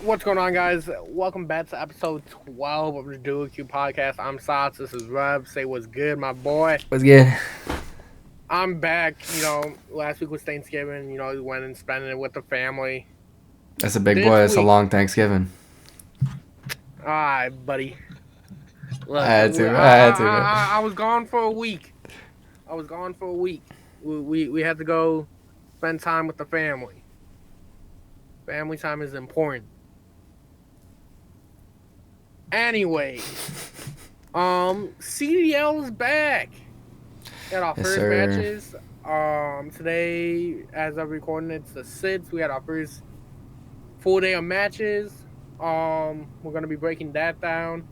What's going on, guys? Welcome back to episode 12 of the DuoQ podcast. I'm Sots. This is Rev. Say what's good, my boy. What's good? I'm back. Last week was Thanksgiving. We went and spent it with the family. That's a big boy. This That's a week, long Thanksgiving. buddy. I Look, had to. I had to, man. I was gone for a week. I was gone for a week. We had to go spend time with the family. Family time is important. Anyway, CDL is back. Got our Yes, first sir. matches. Today, as I'm recording, it's the 6th. We had our first full day of matches. We're gonna be breaking that down,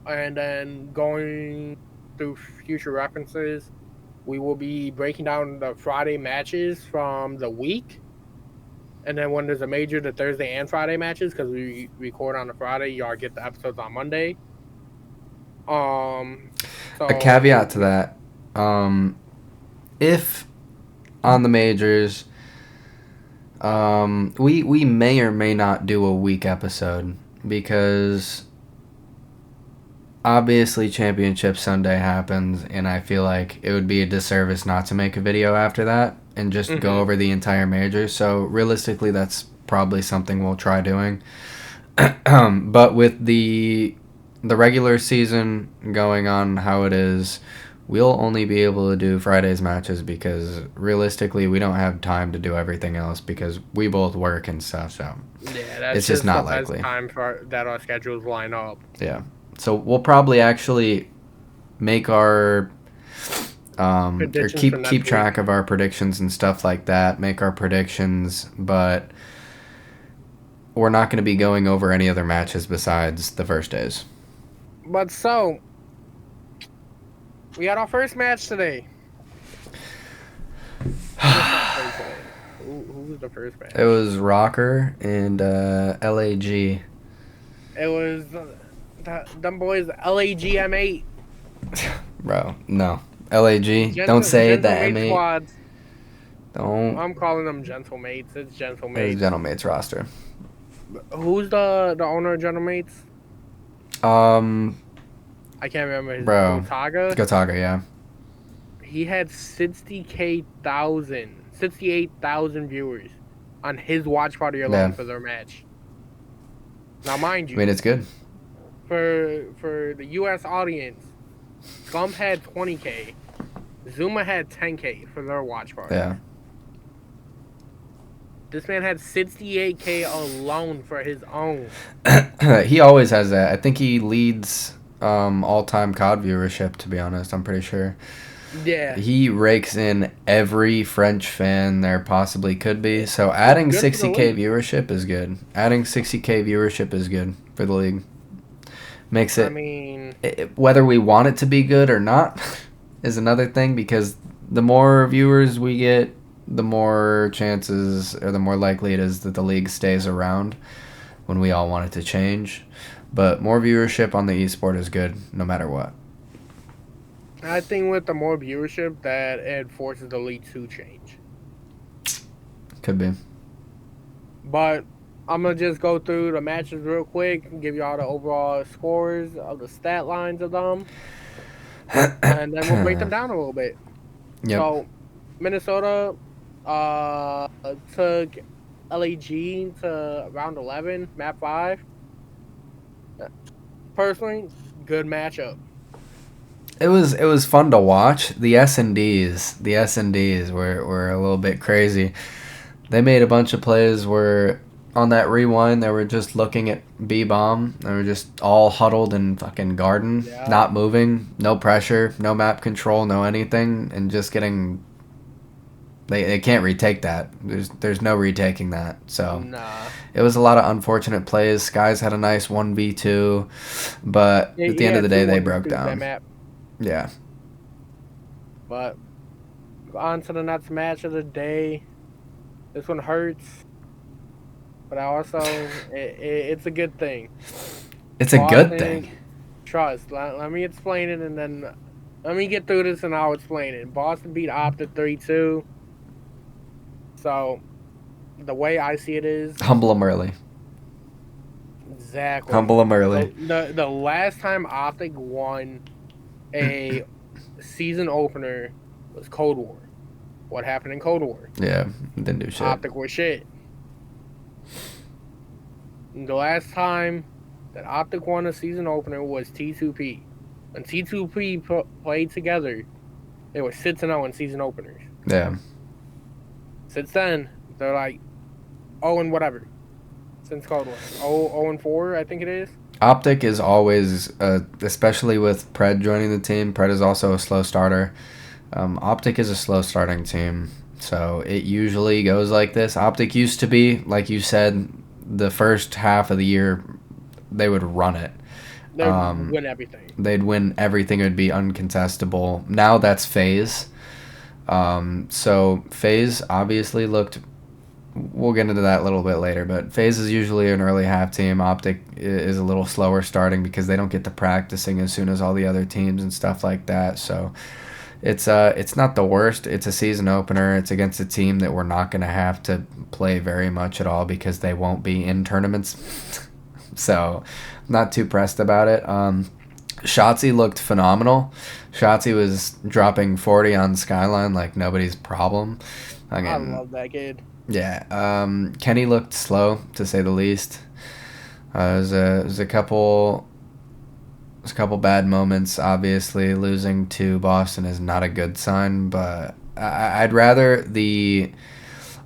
and then going through future references. We will be breaking down the Friday matches from the week, and then when there's a major, the Thursday and Friday matches, because we record on a Friday. Y'all get the episodes on Monday. So A caveat to that: if on the majors, we may or may not do a week episode because obviously Championship Sunday happens, and I feel like it would be a disservice not to make a video after that and just go over the entire major. So realistically, that's probably something we'll try doing. But with the regular season going on how it is, we'll only be able to do Friday's matches because realistically we don't have time to do everything else because we both work and stuff. So yeah, that's it's just not the best likely. time for that our schedules line up. Yeah. So we'll probably actually make our or Predictions for next keep week. track of our predictions and stuff like that. Make our predictions, but we're not going to be going over any other matches besides the first days. But so we had our first match today. Who was the first match? It was Rocker and LAG. It was them boys LAGM8. Bro, no. LAG. Don't say the M8. Squads. Don't. I'm calling them Gentlemates. It's It's Gentlemates. Gentlemates roster. Who's the owner of Gentlemates? I can't remember his Bro. Gotaga. Gotaga, yeah. He had 68,000 viewers on his watch party alone for their match. Now, mind you, I mean, it's good. For the U.S. audience, Gump had 20K, Zuma had 10K for their watch party. Yeah. This man had 68K alone for his own. He always has that. I think he leads all-time COD viewership, to be honest. I'm pretty sure. Yeah. He rakes in every French fan there possibly could be. So adding 60K viewership is good. Adding 60K viewership is good for the league. Makes it... I mean... whether we want it to be good or not is another thing, because the more viewers we get, the more chances or the more likely it is that the league stays around when we all want it to change. But more viewership on the esport is good no matter what. I think with the more viewership, that it forces the league to change. Could be. But I'm going to just go through the matches real quick and give you all the overall scores of the stat lines of them. And then we'll break them down a little bit. Yep. So, Minnesota took LAG to round 11, map 5. Personally, good matchup. It was fun to watch. The S&Ds were a little bit crazy. They made a bunch of plays where on that rewind they were just looking at B-bomb. They were just all huddled in fucking garden, not moving, no pressure, no map control, no anything, and just getting... They can't retake that. There's no retaking that. So it was a lot of unfortunate plays. Skies had a nice 1v2, but at the end of the day they broke down. Yeah. But on to the next match of the day. This one hurts, but it's a good thing. It's a good thing. Trust. Let me explain it, and then let me get through this, and I'll explain it. Boston beat Opta 3-2. So the way I see it is, humble them early. Exactly. Humble them The, early. the last time Optic won a season opener was Cold War. What happened in Cold War? Yeah, didn't do shit. Optic was shit. And the last time that Optic won a season opener was T2P. When T2P played together, they were 6-0 in season openers. Yeah. Since then, they're like 0 and whatever. Since Cold War. 0 and 4, I think it is. Optic is always, especially with Pred joining the team. Pred is also a slow starter. Optic is a slow starting team, so it usually goes like this. Optic used to be, like you said, the first half of the year they would run it. They win everything. They'd win everything. It would be uncontestable. Now that's FaZe. So FaZe obviously looked. We'll get into that a little bit later, but FaZe is usually an early half team. Optic is a little slower starting because they don't get to practicing as soon as all the other teams and stuff like that. So it's not the worst. It's a season opener. It's against a team that we're not going to have to play very much at all because they won't be in tournaments. So not too pressed about it. Shotzi looked phenomenal. Shotzi was dropping 40 on Skyline like nobody's problem. I Again, love that kid. yeah. Kenny looked slow to say the least. There's a couple bad moments. Obviously, losing to Boston is not a good sign, but I'd rather the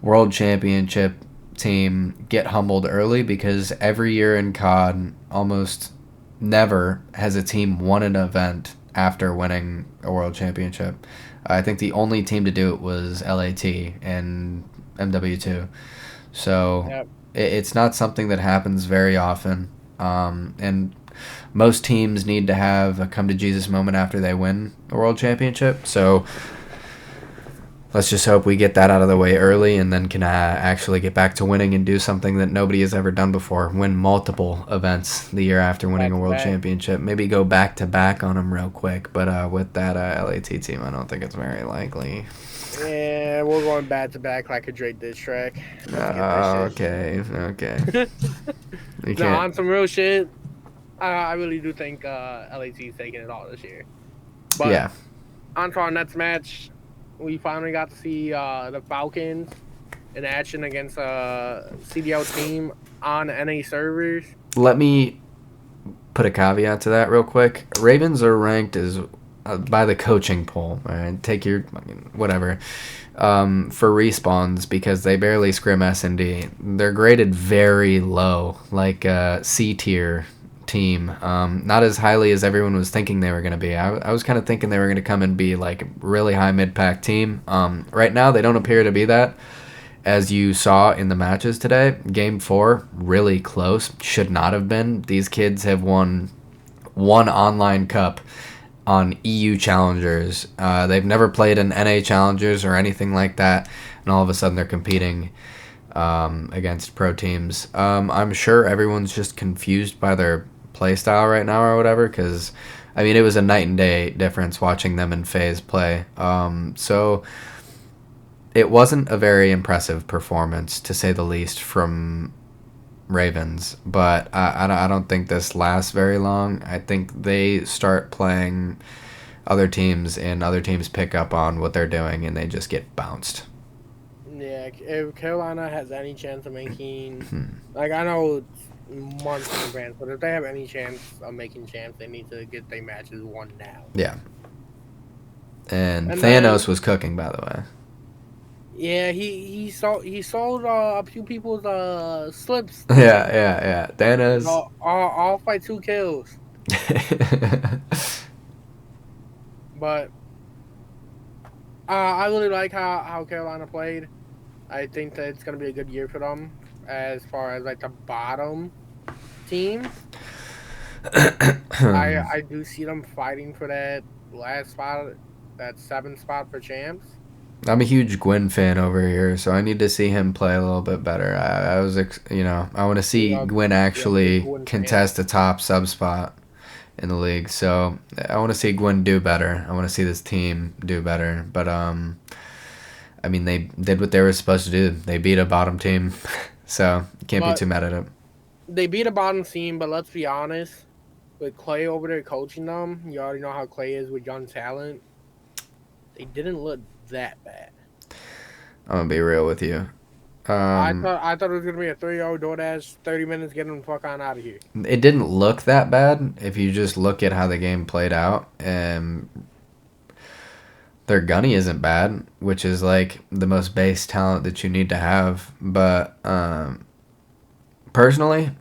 World Championship team get humbled early because every year in COD, almost never has a team won an event after winning a World Championship. I think the only team to do it was LAT and MW2. So Yep. it's not something that happens very often. And most teams need to have a come to Jesus moment after they win a world championship. So let's just hope we get that out of the way early and then can actually get back to winning and do something that nobody has ever done before. Win multiple events the year after winning Back a to world back. championship. Maybe go back to back on them real quick. But with that LAT team, I don't think it's very likely. Yeah, we're going back to back like a Drake diss track. Let's get this Okay, okay. shit. You No, can't. on some real shit, I really do think LAT is taking it all this year. But Yeah. on to our next match, we finally got to see the Falcons in action against a CDL team on NA servers. Let me put a caveat to that real quick. Ravens are ranked as by the coaching poll. All right, take your whatever for respawns because they barely scrim S&D. They're graded very low, like C tier team. Not as highly as everyone was thinking they were going to be. I was kind of thinking they were going to come and be like really high mid pack team. Right now they don't appear to be that. As you saw in the matches today, Game 4, really close. Should not have been. These kids have won one online cup on EU Challengers. They've never played in NA Challengers or anything like that, and all of a sudden they're competing against pro teams. I'm sure everyone's just confused by their playstyle right now or whatever, because, I mean, it was a night and day difference watching them in FaZe play. So it wasn't a very impressive performance, to say the least, from Ravens, but I don't think this lasts very long. I think they start playing other teams, and other teams pick up on what they're doing, and they just get bounced. Yeah, if Carolina has any chance of making, like I know it's months in advance, but if they have any chance of making champs, they need to get their matches won now. Yeah. And And Thanos then was cooking, by the way. yeah, he sold a few people's slips. Yeah. Thanos. All by 2 kills. But I really like how Carolina played. I think that it's gonna be a good year for them as far as like the bottom teams. I do see them fighting for that last spot, that 7th spot for champs. I'm a huge Gwyn fan over here, so I need to see him play a little bit better. I want to see Gwyn Yeah, big actually Gwyn fan. contest a top sub spot in the league. So I want to see Gwyn do better. I want to see this team do better. But I mean, they did what they were supposed to do. They beat a bottom team, so you can't be But too mad at it. They beat a bottom team, but let's be honest. With Clay over there coaching them, you already know how Clay is with young talent. They didn't look that bad. I'm gonna be real with you. I Um, thought I thought it was gonna be a 3-0 DoorDash, 30 minutes, get them the fuck on out of here. it didn't look that bad if you just look at how the game played out. And their gunny isn't bad, which is like the most base talent that you need to have. But personally,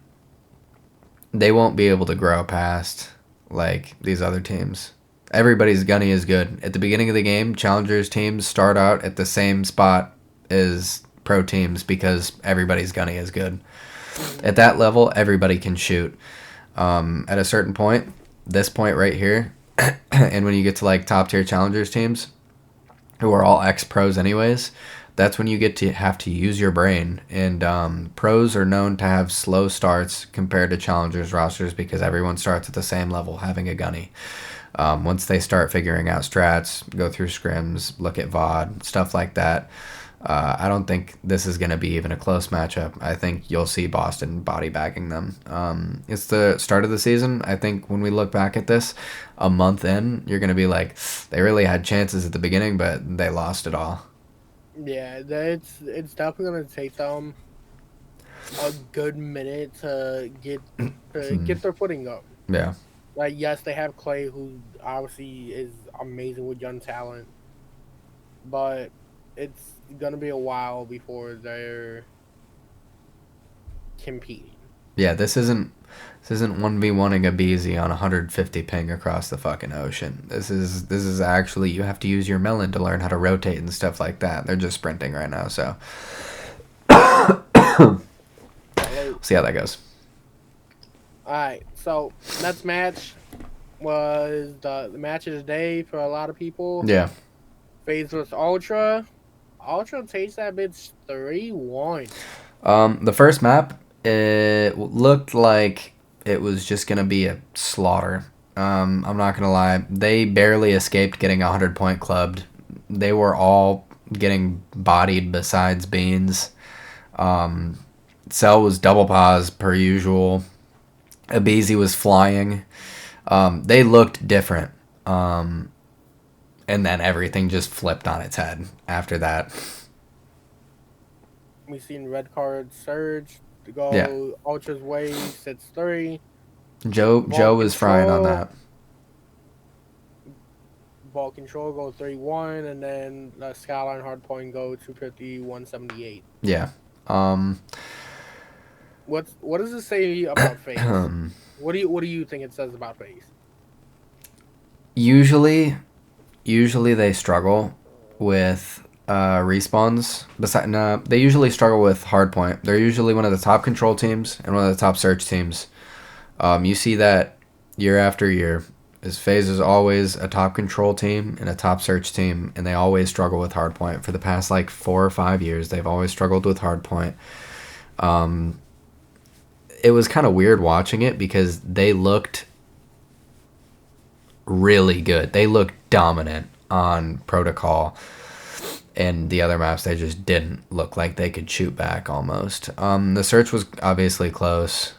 they won't be able to grow past like these other teams. Everybody's gunny is good. At the beginning of the game, challengers teams start out at the same spot as pro teams because everybody's gunny is good. Mm-hmm. At that level, everybody can shoot. At a certain point, this point right here, and when you get to like top tier challengers teams, who are all ex pros anyways, that's when you get to have to use your brain. And pros are known to have slow starts compared to challengers rosters because everyone starts at the same level, having a gunny. Once they start figuring out strats, go through scrims, look at VOD, stuff like that, I don't think this is going to be even a close matchup. I think you'll see Boston body bagging them. It's the start of the season. I think when we look back at this, a month in, you're going to be like, they really had chances at the beginning, but they lost it all. Yeah, it's definitely gonna take them a good minute to get their footing up. Yeah. Like, yes, they have Clay, who obviously is amazing with young talent, but it's gonna be a while before they're competing. Yeah, this isn't 1v1ing a Beezy on 150 ping across the fucking ocean. This is actually you have to use your melon to learn how to rotate and stuff like that. They're just sprinting right now, so Salute. see how that goes. All right, so next match was the match of the day for a lot of people. Yeah. FaZe vs Ultra. Ultra takes that bitch 3-1. The first map, it looked like it was just gonna be a slaughter. I'm not gonna lie, they barely escaped getting 100 point clubbed. They were all getting bodied besides Beans. Cell was double pause per usual. Abizi was flying. They looked different. And then everything just flipped on its head after that. We seen red card surge to Yeah. go Ultra's way, sets 3. Joe Ball was frying on control. that. Ball control go 3-1, and then Skyline Hardpoint go 250, 178. Yeah. Um, What does it say about FaZe? What do you think it says about FaZe? usually, usually they struggle with respawns. Besides, no, they usually struggle with hardpoint. They're usually one of the top control teams and one of the top search teams. You see that year after year. Is FaZe is always a top control team and a top search team, and they always struggle with hardpoint. For the past like 4 or 5 years, they've always struggled with hardpoint. It was kind of weird watching it because they looked really good. They looked dominant on protocol, and the other maps they just didn't look like they could shoot back almost. The search was obviously close.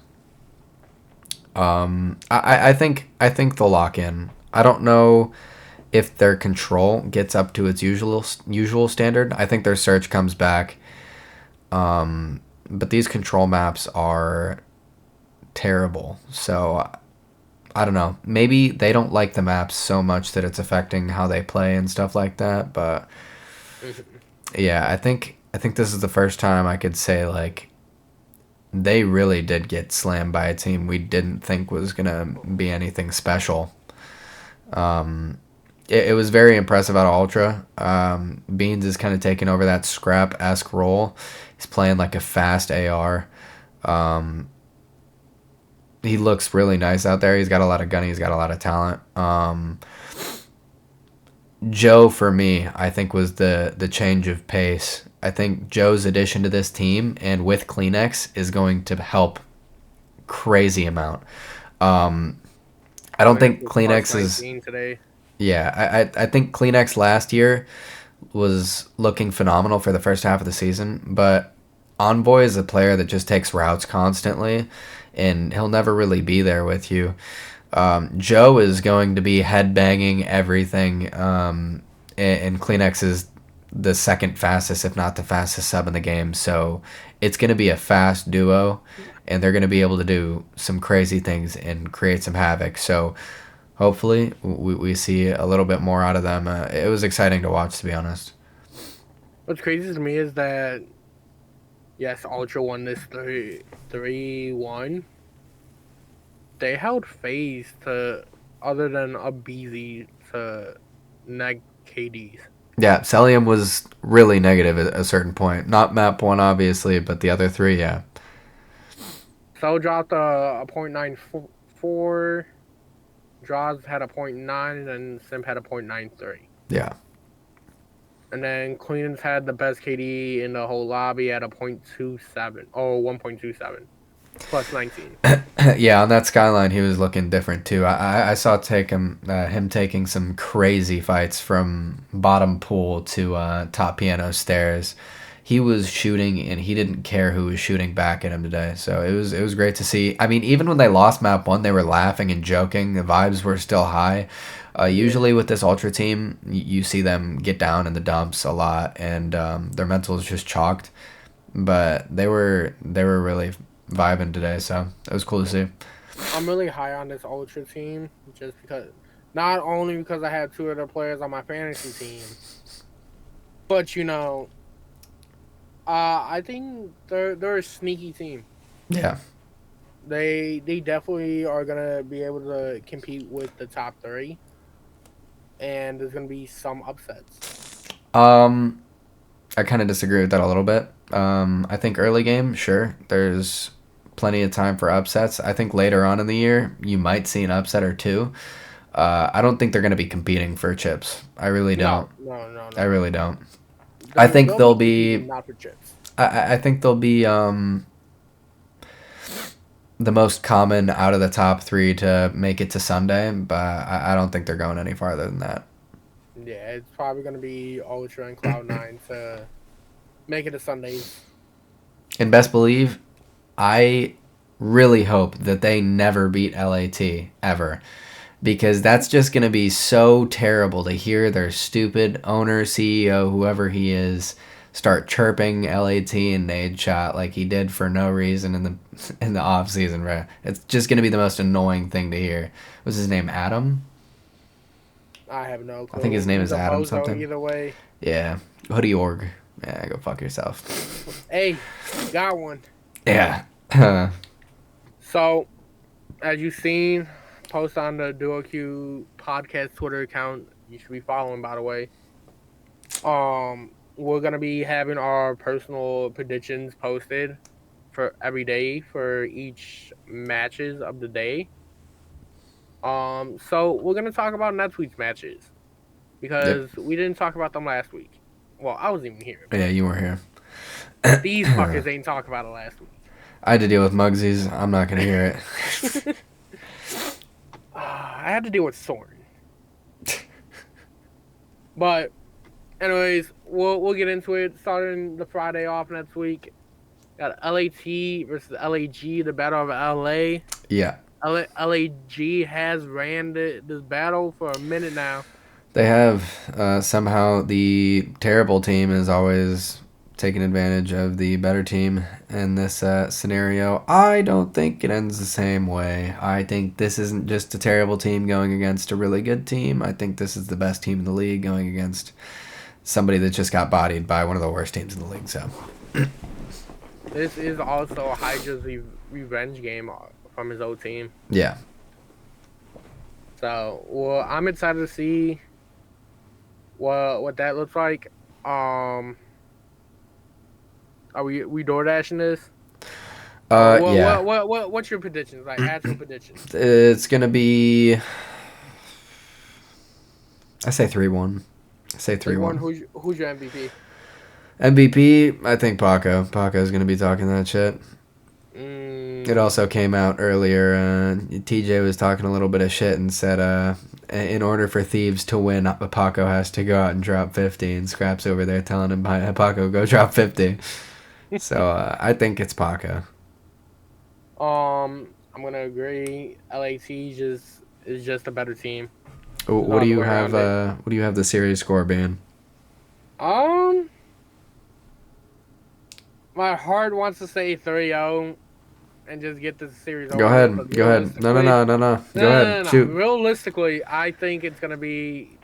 I think they'll lock in. I don't know if their control gets up to its usual standard. I think their search comes back. But these control maps are terrible. So I don't know. Maybe they don't like the maps so much that it's affecting how they play and stuff like that. But yeah, I think this is the first time I could say like they really did get slammed by a team we didn't think was gonna be anything special. It was very impressive out of Ultra. Beans is kind of taking over that scrap-esque role. He's playing like a fast AR. He looks really nice out there. He's got a lot of gun. He's got a lot of talent. Joe, for me, I think was the change of pace. I think Joe's addition to this team and with Kleenex is going to help crazy amount. I don't Going think for plus Kleenex is. 19 today. Yeah, I think Kleenex last year was looking phenomenal for the first half of the season, but Envoy is a player that just takes routes constantly, and he'll never really be there with you. Joe is going to be headbanging everything, and Kleenex is the second fastest, if not the fastest sub in the game. So it's going to be a fast duo, and they're going to be able to do some crazy things and create some havoc. So hopefully we see a little bit more out of them. It was exciting to watch, to be honest. What's crazy to me is that yes, Ultra won this 3-1. They held phase to other than a BZ to neg KDs. Yeah, Celium was really negative at a certain point. Not map one, obviously, but the other three, yeah. So dropped a .94. Draws had a .9, and Simp had a .93. Yeah. And then Queens had the best KD in the whole lobby at a .27. Oh, 1.27. Plus 19. Yeah, on that skyline, he was looking different too. I saw him taking some crazy fights from bottom pool to top piano stairs. He was shooting, and he didn't care who was shooting back at him today. So it was great to see. I mean, even when they lost map one, they were laughing and joking. The vibes were still high. Usually with this ultra team, you see them get down in the dumps a lot, and their mental is just chalked. But they were really vibing today, so it was cool to see. I'm really high on this Ultra team just because, not only because I have two other players on my fantasy team, but I think they're a sneaky team. Yeah. They definitely are gonna be able to compete with the top three, and there's gonna be some upsets. I kind of disagree with that a little bit. I think early game, sure, there's plenty of time for upsets. I think later on in the year, you might see an upset or two. I don't think they're going to be competing for chips. I really don't. No. I really don't. I think they'll be not for chips. I think they'll be the most common out of the top three to make it to Sunday, but I don't think they're going any farther than that. Yeah, it's probably going to be Ultra and Cloud9 to make it to Sundays. And best believe, I really hope that they never beat LAT ever. Because that's just going to be so terrible to hear their stupid owner, CEO, whoever he is, start chirping LAT and Nade Shot like he did for no reason in the off season, bro. It's just going to be the most annoying thing to hear. Was his name Adam? I have no clue. I think his name is Adam bozo something. Either way. Yeah. Hoodie org. Yeah, go fuck yourself. Hey, got one. Yeah. So, as you've seen, post on the DuoQ podcast Twitter account. You should be following, by the way. We're gonna be having our personal predictions posted for every day for each matches of the day. So we're gonna talk about next week's matches because we didn't talk about them last week. Well, I wasn't even here. Yeah, you weren't here. These fuckers ain't talk about it last week. I had to deal with Muggsies. I'm not gonna hear it. I had to deal with Soren. But, anyways, we'll get into it. Starting the Friday off next week, got LAT versus LAG, the Battle of LA. Yeah. LAG has ran this battle for a minute now. They have. Somehow the terrible team is always taking advantage of the better team in this scenario. I don't think it ends the same way. I think this isn't just a terrible team going against a really good team. I think this is the best team in the league going against somebody that just got bodied by one of the worst teams in the league. So this is also Hydra's revenge game from his old team. Yeah. So, well, I'm excited to see what that looks like. Are we door dashing this? Yeah. What's your predictions? Like actual predictions? It's gonna be. I say 3-1. I say 3-1. Who's your MVP? MVP, I think Paco. Paco's gonna be talking that shit. It also came out earlier. TJ was talking a little bit of shit and said, in order for Thieves to win, Paco has to go out and drop 50. And Scrap's over there telling him, Paco, go drop 50. So I think it's Paca. I'm gonna agree. LAT just is just a better team. There's no What do other you way have? around it. What do you have the series score being? Um, my heart wants to say 3-0 and just get this series Go over with, ahead. but Go ahead. No, no, realistically, no, no, no. no, Go no, ahead. no, no, no. Shoot. Realistically, I think it's gonna be.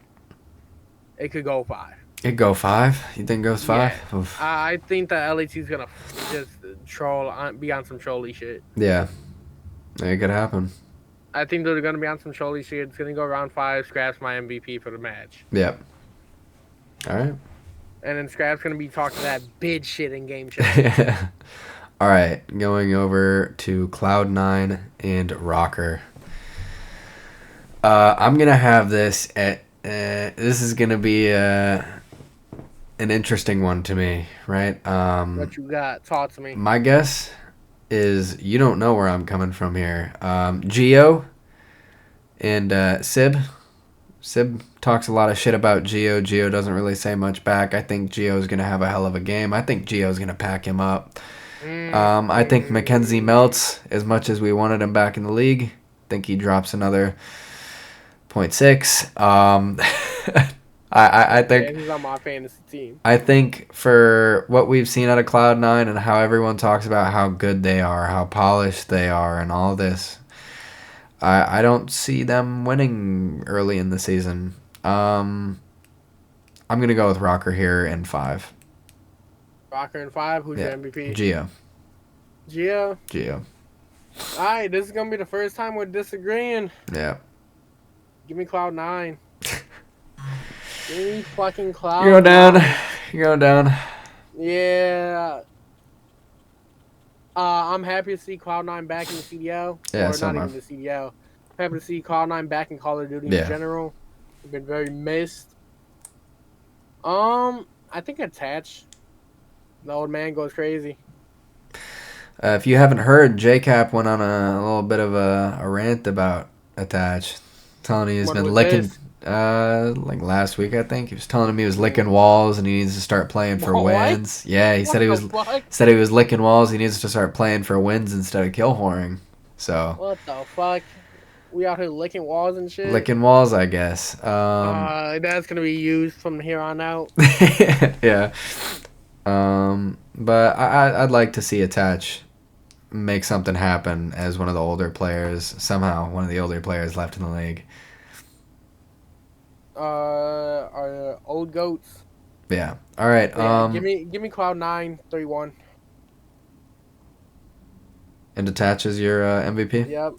It could go 5. It go 5. You think it goes 5? Yeah, Oof. I think that LAT's gonna just troll, be on some trolly shit. Yeah, it could happen. I think they're gonna be on some trolly shit. It's gonna go round 5. Scraps my MVP for the match, Yep. All right. and then Scraps gonna be talking that bitch shit in game chat. All right. Going over to Cloud9 and Rocker. I'm gonna have this at. This is gonna be an interesting one to me, right? What you got? Talk to me. My guess is you don't know where I'm coming from here. Geo and Sib. Sib talks a lot of shit about Geo. Geo doesn't really say much back. I think Geo's gonna have a hell of a game. I think Geo's gonna pack him up. I think Mackenzie Mm, melts as much as we wanted him back in the league. I think he drops another point 0.6. I yeah, think he's on my fantasy team. I think for what we've seen out of Cloud9 and how everyone talks about how good they are, how polished they are, and all this, I don't see them winning early in the season. I'm gonna go with Rocker here in 5. Rocker in 5. Who's your Yeah, MVP? Geo, Gio. Geo. All right, this is gonna be the first time we're disagreeing. Yeah. Give me Cloud9. Give me fucking You're going down. Cloud9. You're going down. Yeah. I'm happy to see Cloud9 back in the CDL, Yeah, or so not am I. even the CDL. Happy to see Cloud9 back in Call of Duty in Yeah. general. Been very missed. I think Attach. The old man goes crazy. If you haven't heard, JCap went on a little bit of a rant about Attach, telling he has When been was licking. this? Like last week, I think he was telling him he was licking walls and he needs to start playing for What? wins. Yeah, he What the fuck? said he was licking walls. He needs to start playing for wins instead of kill whoring. So What the fuck? We out here licking walls and shit. licking walls, I guess. That's gonna be used from here on out. Yeah. But I'd like to see Attach make something happen as one of the older players. Somehow, one of the older players left in the league. Our old goats. Yeah. All right. Yeah, give me Cloud9 3-1. And attaches your MVP. Yep,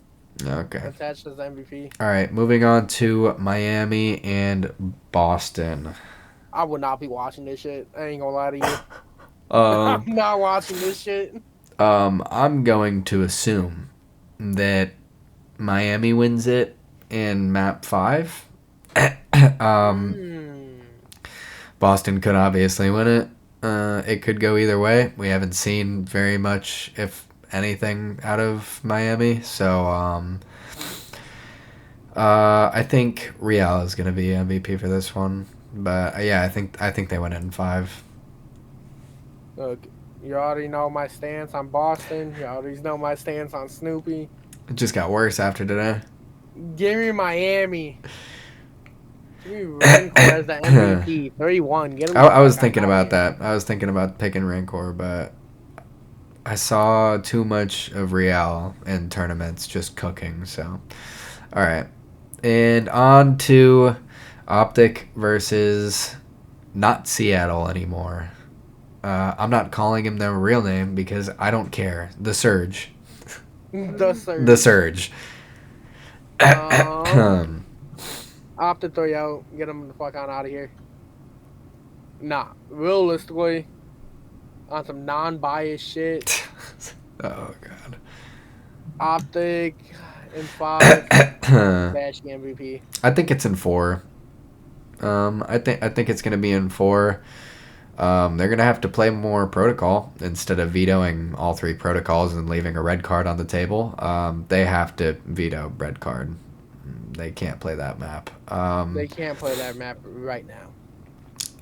Okay. attached as MVP. All right. Moving on to Miami and Boston. I would not be watching this shit. I ain't gonna lie to you. I'm Um. not watching this shit. I'm going to assume that Miami wins it in map 5. um. Hmm. Boston could obviously win it. It could go either way. We haven't seen very much, if anything, out of Miami. So I think Real is going to be MVP for this one. But yeah, I think they win it in 5. Look, you already know my stance on Boston. You already know my stance on Snoopy. It just got worse after today. Give me Miami. Give me Rancor as the MVP. 3-1. Get him the I was fuck thinking out of about here. that. I was thinking about picking Rancor, but I saw too much of Real in tournaments just cooking. So, all right. And on to Optic versus not Seattle anymore. I'm not calling him their real name because I don't care. The Surge. The The Surge. Surge. Um, Opt to throw you out. Get him the fuck on out of here. Nah, realistically, on some non-biased shit, Oh God. Optic in 5, Bash the MVP. I think it's in 4. I think it's gonna be in 4. They're gonna have to play more protocol instead of vetoing all 3 protocols and leaving a red card on the table. They have to veto red card. They can't play that map. They can't play that map right now.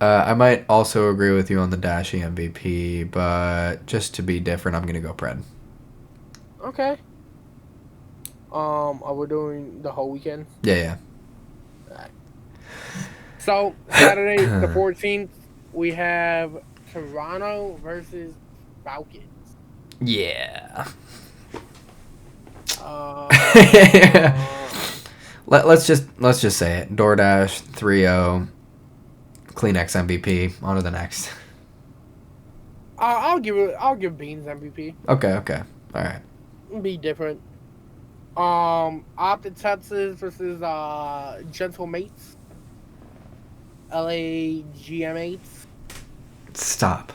I might also agree with you on the Dashy MVP, but just to be different, I'm gonna go Pred. Okay. Are we doing the whole weekend? Yeah, Alright. So Saturday the 14th, we have Toronto versus Falcons. yeah. Uh, Let's just say it. DoorDash 3-0, Kleenex MVP. On to the next. I'll give Beans MVP. Okay. All right. Be different. Optic Texas versus Gentle Mates. LA GM8s. Stop.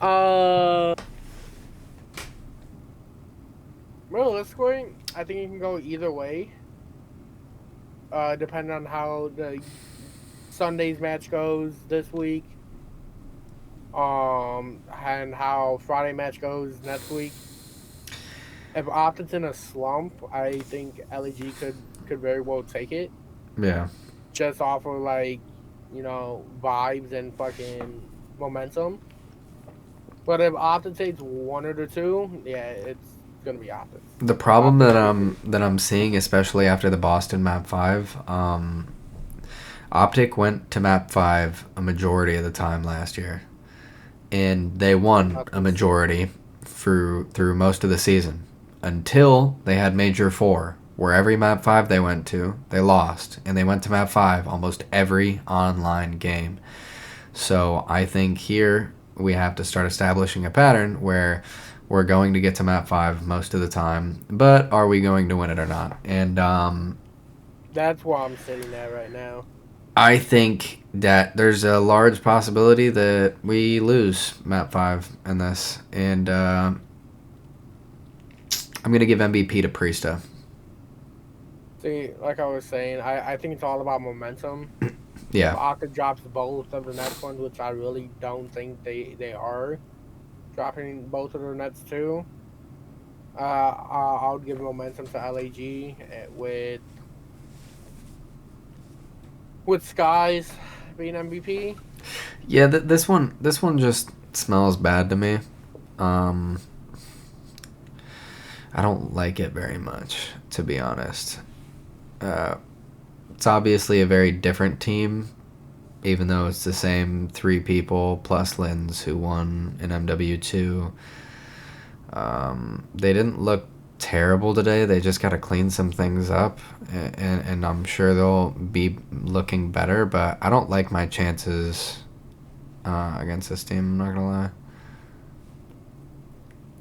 uh, realistically, I think you can go either way. Depending on how the Sunday's match goes this week. And how Friday match goes next week. If Optic's in a slump, I think LEG could very well take it. Yeah. Just off of vibes and fucking momentum. But if Optic takes one or the two, yeah, it's gonna be Optic. The problem Optic that I'm seeing, especially after the Boston Map 5, Optic went to Map 5 a majority of the time last year, and they won a majority through most of the season until they had Major 4, where every Map 5 they went to, they lost, and they went to Map 5 almost every online game. So I think here we have to start establishing a pattern where we're going to get to Map 5 most of the time, but are we going to win it or not? And That's where I'm sitting at right now. I think that there's a large possibility that we lose Map 5 in this. And I'm going to give MVP to Priesta. See, like I was saying, I think it's all about momentum. Yeah. If Optic drops both of the next ones, which I really don't think they are dropping both of the nets too, I'll give momentum to LAG with Skies being MVP. Yeah, this one just smells bad to me. I don't like it very much, to be honest. It's obviously a very different team, even though it's the same three people plus Lins who won in MW2. They didn't look terrible today. They just got to clean some things up, and I'm sure they'll be looking better, but I don't like my chances against this team, I'm not going to lie.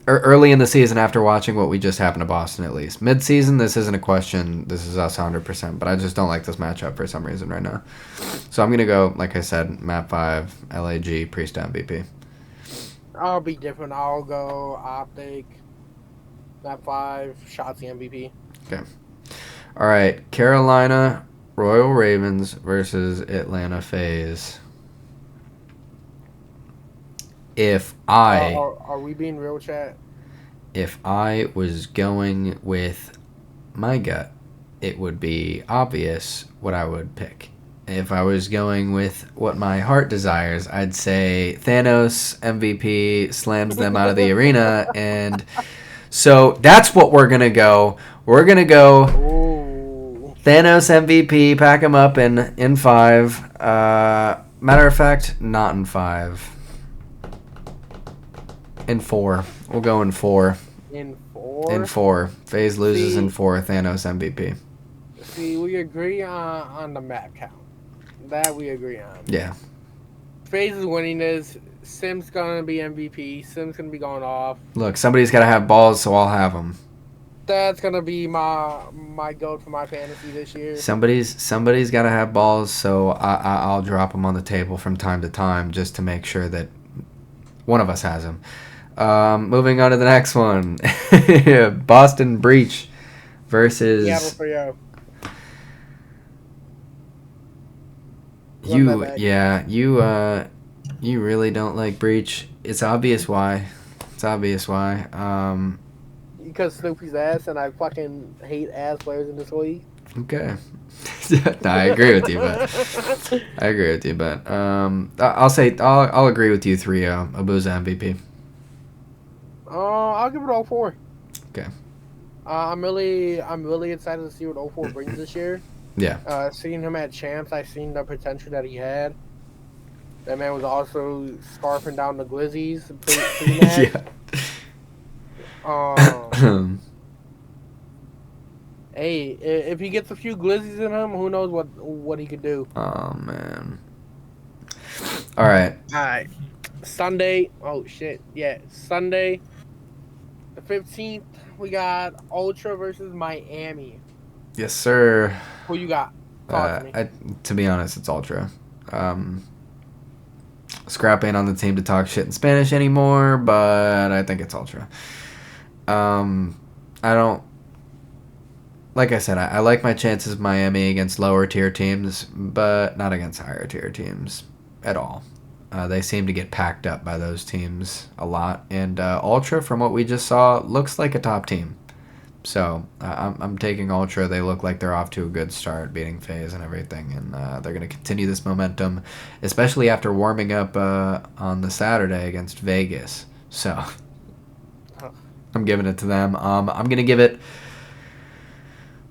Early in the season, after watching what we just happened to Boston, at least. Mid-season, this isn't a question. This is us 100%, but I just don't like this matchup for some reason right now. So I'm going to go, like I said, Map 5, LAG, Priest MVP. I'll be different. I'll go Optic, Map 5, Shotzi MVP. Okay. All right. Carolina Royal Ravens versus Atlanta FaZe. If I... Are we being real, chat? If I was going with my gut, it would be obvious what I would pick. If I was going with what my heart desires, I'd say Thanos MVP slams them out of the arena. And so that's what we're going to go. We're going to go Thanos MVP, pack him up in 5. Matter of fact, not in 5. In 4. We'll go in 4. In 4? In 4. FaZe loses in 4. Thanos MVP. See, we agree on the map count. That we agree on. Yeah. FaZe is winning this. Sim's going to be MVP. Sim's going to be going off. Look, somebody's got to have balls, so I'll have them. That's going to be my goat for my fantasy this year. Somebody's got to have balls, so I'll drop them on the table from time to time just to make sure that one of us has them. Moving on to the next one. Boston Breach versus... Seattle for you. You really don't like Breach. It's obvious why. Because Snoopy's ass, and I fucking hate ass players in this league. Okay. No, I agree with you, but I'll agree with you. 3-0 Abuza MVP. I'll give it all four. Okay. I'm really excited to see what 04 brings this year. Yeah. Seeing him at champs, I seen the potential that he had. That man was also scarfing down the glizzies pre-match. Yeah. Um, hey, if he gets a few glizzies in him, who knows what he could do. Oh man. All right. All right, Sunday. Oh shit, yeah, Sunday, the 15th. We got Ultra versus Miami. Yes, sir. Who you got? Talk to me. To be honest, it's Ultra. Um, Scrap ain't on the team to talk shit in Spanish anymore, but I think it's Ultra. I don't. Like I said, I like my chances Miami against lower tier teams, but not against higher tier teams at all. They seem to get packed up by those teams a lot, and Ultra, from what we just saw, looks like a top team. So I'm taking Ultra. They look like they're off to a good start, beating FaZe and everything, and they're going to continue this momentum, especially after warming up on the Saturday against Vegas. So I'm giving it to them. I'm going to give it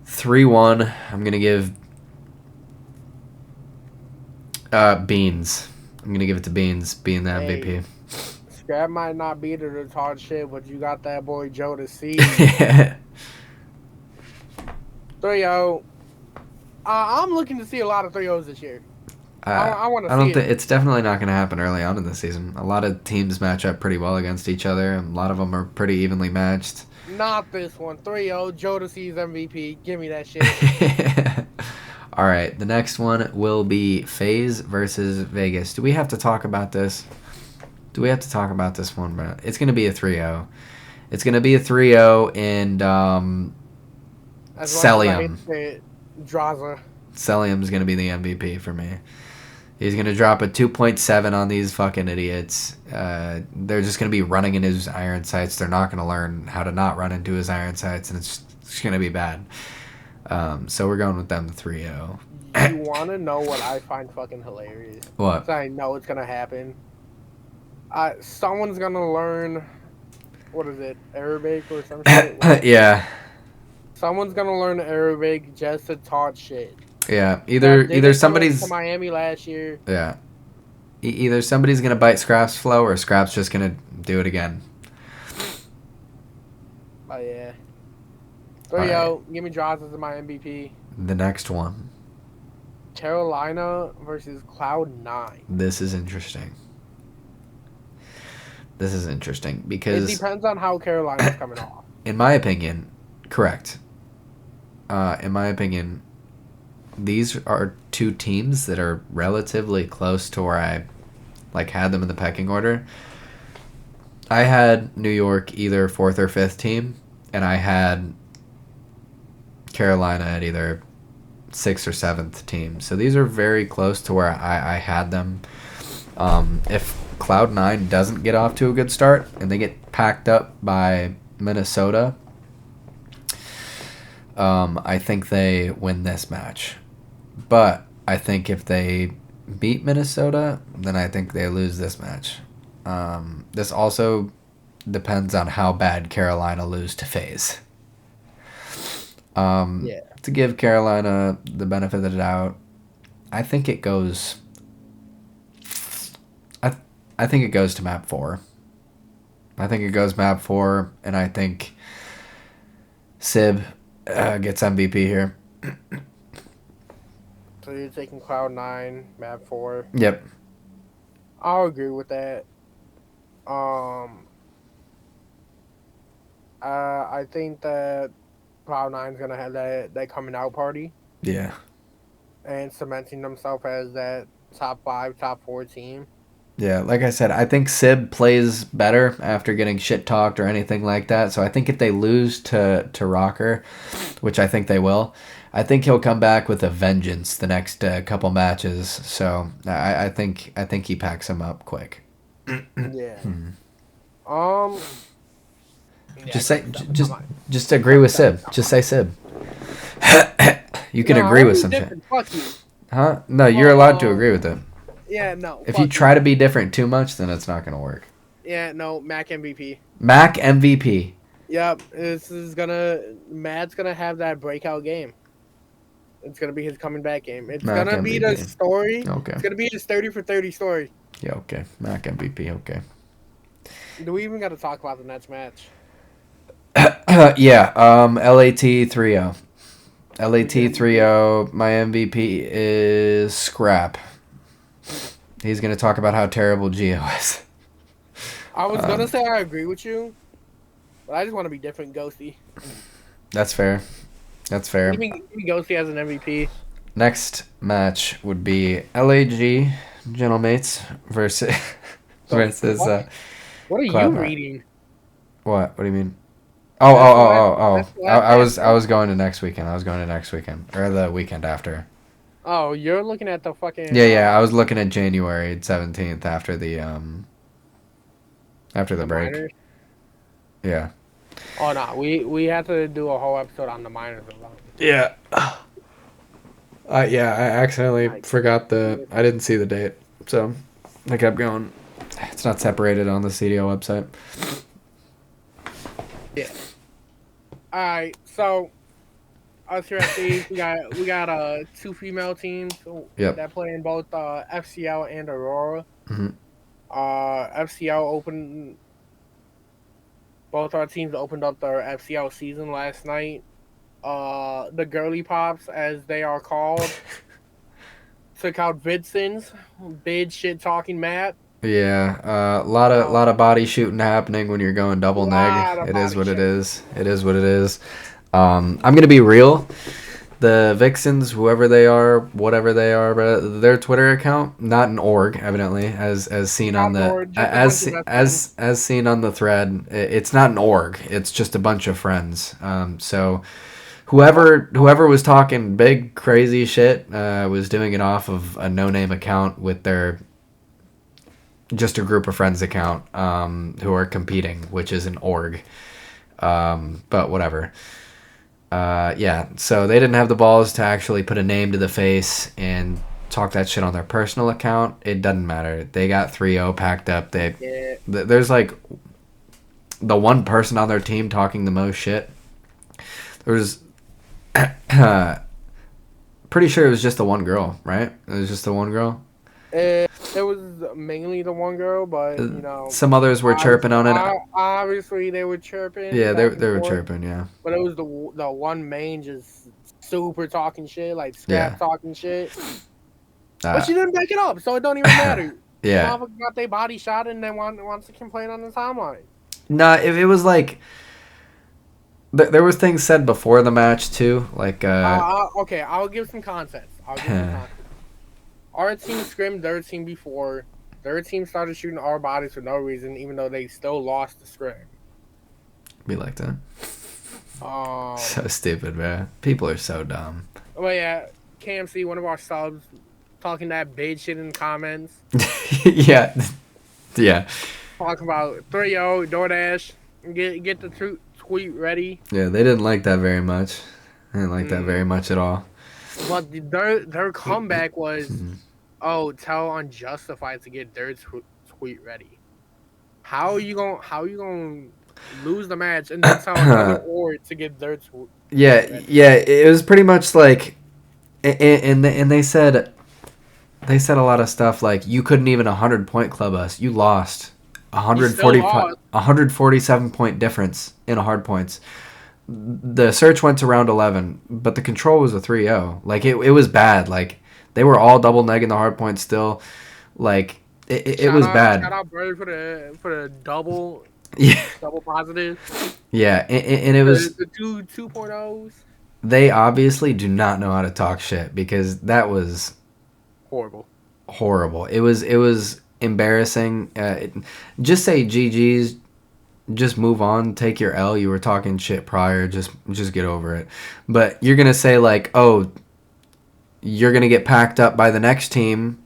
3-1. I'm going to give Beans. I'm going to give it to Beans being the MVP. Hey, Scrap might not be there to talk shit, but you got that boy Joe to see. 3-0. I'm looking to see a lot of 3-0s this year. I want to see I don't it. think it's definitely not going to happen early on in the season. A lot of teams match up pretty well against each other, and a lot of them are pretty evenly matched. Not this one. 3-0. Jodeci's MVP. Give me that shit. All right, the next one will be FaZe versus Vegas. Do we have to talk about this? Do we have to talk about this one, bro? It's going to be a 3-0. It's going to be a 3-0, and Celium. Draza. Celium's going to be the MVP for me. He's going to drop a 2.7 on these fucking idiots. They're just going to be running into his iron sights. They're not going to learn how to not run into his iron sights, and it's going to be bad. So we're going with them 3-0. You want to know what I find fucking hilarious? What? I know it's going to happen. Someone's going to learn, what is it, Arabic or some shit? Yeah. Someone's going to learn Arabic just to talk shit. Yeah, either somebody's to Miami last year. Yeah, either somebody's gonna bite Scrap's flow or Scrap's just gonna do it again. Oh yeah. 3-0. Right. Give me Draws as my MVP. The next one. Carolina versus Cloud9. This is interesting. Because it depends on how Carolina's coming off. In my opinion, correct. In my opinion, these are two teams that are relatively close to where I had them in the pecking order. I had New York either 4th or 5th team, and I had Carolina at either 6th or 7th team. So these are very close to where I had them. If Cloud9 doesn't get off to a good start and they get packed up by Minnesota, I think they win this match. But I think if they beat Minnesota, then I think they lose this match. This also depends on how bad Carolina lose to FaZe. To give Carolina the benefit of the doubt, I think it goes. I think it goes to map 4. I think it goes map 4, and I think Sib gets MVP here. So you're taking Cloud9, map 4. Yep. I'll agree with that. I think that Cloud9's gonna have that coming out party. Yeah. And cementing themselves as that top 5, top 4 team. Yeah, like I said, I think Sib plays better after getting shit talked or anything like that. So I think if they lose to Rocker, which I think they will, I think he'll come back with a vengeance the next couple matches. So I think he packs him up quick. Yeah. Just agree with Sib. Just say Sib. You can No, I agree want with to be some shit. different. Fuck you. Huh? No, you're allowed to agree with it. Yeah, no. If you Fuck try you. to be different too much, then it's not going to work. Yeah, no. Mac MVP. Mac MVP. Yep. Matt's gonna have that breakout game. It's gonna be his coming back game. It's Mac gonna be the MVP. story. Okay. It's gonna be his 30 for 30 story. Yeah, okay. Mac MVP, okay. Do we even got to talk about the Nets match? Yeah, LAT 3-0. LAT 3-0. My MVP is Scrap. He's going to talk about how terrible Gio is. I was gonna say I agree with you, but I just want to be different, Ghosty. That's fair. That's fair. Give me Ghosty as an MVP. Next match would be LAG Gentlemates versus What are you Cloud9. reading? What? What do you mean? That's the last I match, was going to next weekend. I was going to next weekend or the weekend after. Oh, you're looking at the fucking. Yeah. I was looking at January 17th after the break. Minors. Yeah. Oh no, we had to do a whole episode on the minors alone. Yeah. I accidentally forgot I didn't see the date, so I kept going. It's not separated on the CDL website. Yeah. All right, so us here at these, we got 2 female teams that play in both FCL and Aurora. Mm-hmm. FCL opened. Both our teams opened up their FCL season last night. The Girly Pops, as they are called, took out Vidsons, bid shit talking Matt. Yeah, a lot of body shooting happening when you're going double neg. It is what it is. It is what it is. I'm gonna be real. The Vixens, whoever they are, whatever they are, but their Twitter account, not an org, evidently, as seen on the as seen on the thread. It's not an org. It's just a bunch of friends. So whoever was talking big crazy shit was doing it off of a no name account with their just a group of friends account who are competing, which is an org. But whatever. Yeah, so they didn't have the balls to actually put a name to the face and talk that shit on their personal account. It doesn't matter. They got 3-0 packed up. There's like the one person on their team talking the most shit. There was pretty sure it was just the one girl, right? It was just the one girl. It was mainly the one girl, but some others were chirping on it. Obviously, they were chirping. Yeah, they were chirping. Yeah, but it was the one main just super talking shit, like Scrap talking shit. But she didn't back it up, so it don't even matter. Yeah, got their body shot and then wants to complain on the timeline. Nah, if it was like. There was things said before the match too, like. Okay, I'll give some context. Our team scrimmed their team before. Their team started shooting our bodies for no reason, even though they still lost the scrim. Be like that. So stupid, man. People are so dumb. Well, yeah, KMC, one of our subs, talking that bait shit in the comments. Yeah. Talking about 3-0, DoorDash, get the tweet ready. Yeah, they didn't like that very much. They didn't like that very much at all. But their comeback was, tell Unjustified to get their tweet ready. How are you gonna lose the match and then tell another org to get their tweet? Yeah, it was pretty much like, and they said a lot of stuff like you couldn't even 100-point club us. You lost 147 point difference in a hard points. The search went to round 11, but the control was a 3-0. Like it was bad. Like they were all double negging the hard points still. Like it was bad. Shout out Bird for the double. Yeah. Double positive. Yeah, and it was the 2.0s. They obviously do not know how to talk shit because that was horrible. It was embarrassing. Just say GG's. Just move on, take your L. You were talking shit prior. Just get over it. But you're gonna say like, oh, you're gonna get packed up by the next team.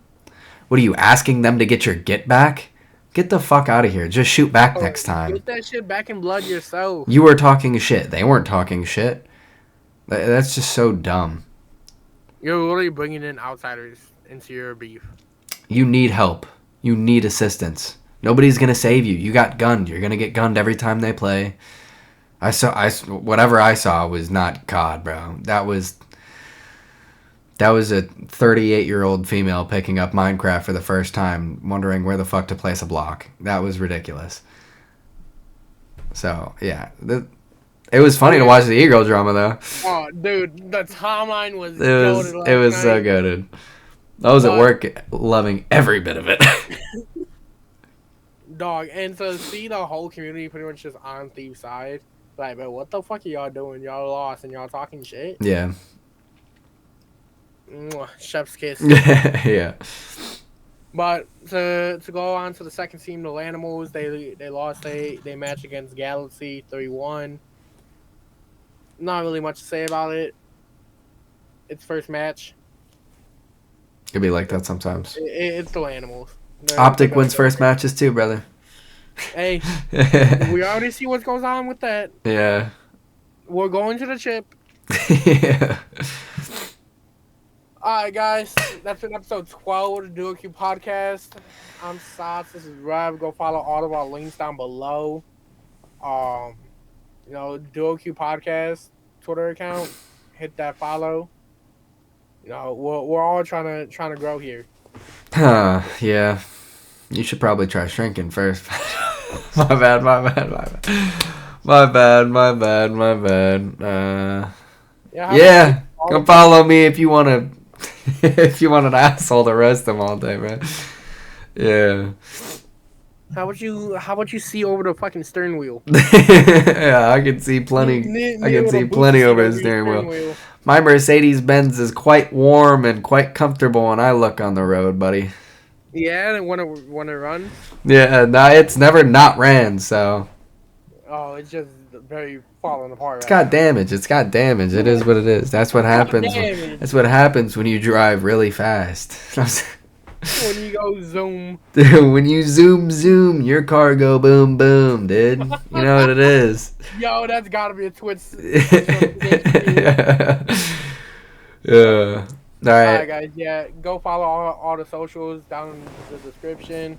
What are you asking them to get your get back? Get the fuck out of here. Just shoot back next time. Get that shit back in blood yourself. You were talking shit. They weren't talking shit. That's just so dumb. You're literally bringing in outsiders into your beef. You need help. You need assistance. Nobody's gonna save you. You got gunned. You're gonna get gunned every time they play. Whatever I saw was not COD, bro. That was a 38-year-old female picking up Minecraft for the first time, wondering where the fuck to place a block. That was ridiculous. So yeah, it was funny to watch the e-girl drama though. Oh, dude, the timeline was It goated was it last was night. so good. I was at But, work loving every bit of it. dog, and to see the whole community pretty much just on Thief's side, like, but what the fuck are y'all doing? Y'all lost and y'all talking shit? Yeah. Mwah, chef's kiss. Yeah. But to go on to the second team, the Lanimals, they lost they match against Galaxy 3-1. Not really much to say about it. It's first match. Could be like that sometimes. It's the Lanimals. Optic wins first matches too, brother. Hey, we already see what goes on with that. Yeah. We're going to the chip. Yeah. Alright, guys. That's been episode 12 of the DuoQ podcast. I'm Sots. This is Rev. Go follow all of our links down below. DuoQ podcast Twitter account. Hit that follow. We're all trying to grow here. Yeah. You should probably try shrinking first. My bad. Yeah. Come follow me if you wanna if you want an asshole to roast them all day, man. Yeah. How about you see over the fucking steering wheel? Yeah, I can see plenty. I can see plenty over the steering wheel. My Mercedes Benz is quite warm and quite comfortable when I look on the road, buddy. Yeah, and when it runs. Yeah, no, it's never not ran. So. Oh, it's just very falling apart. It's got damage. It's got damage. It is what it is. That's what happens. That's what happens when you drive really fast. When you go zoom. When you zoom, your car go boom, boom, dude. You know what it is. Yo, that's gotta be a Twitch. Yeah. All right, guys. Yeah, go follow all the socials down in the description.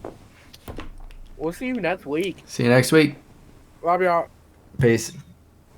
We'll see you next week. See you next week. Love y'all. Peace.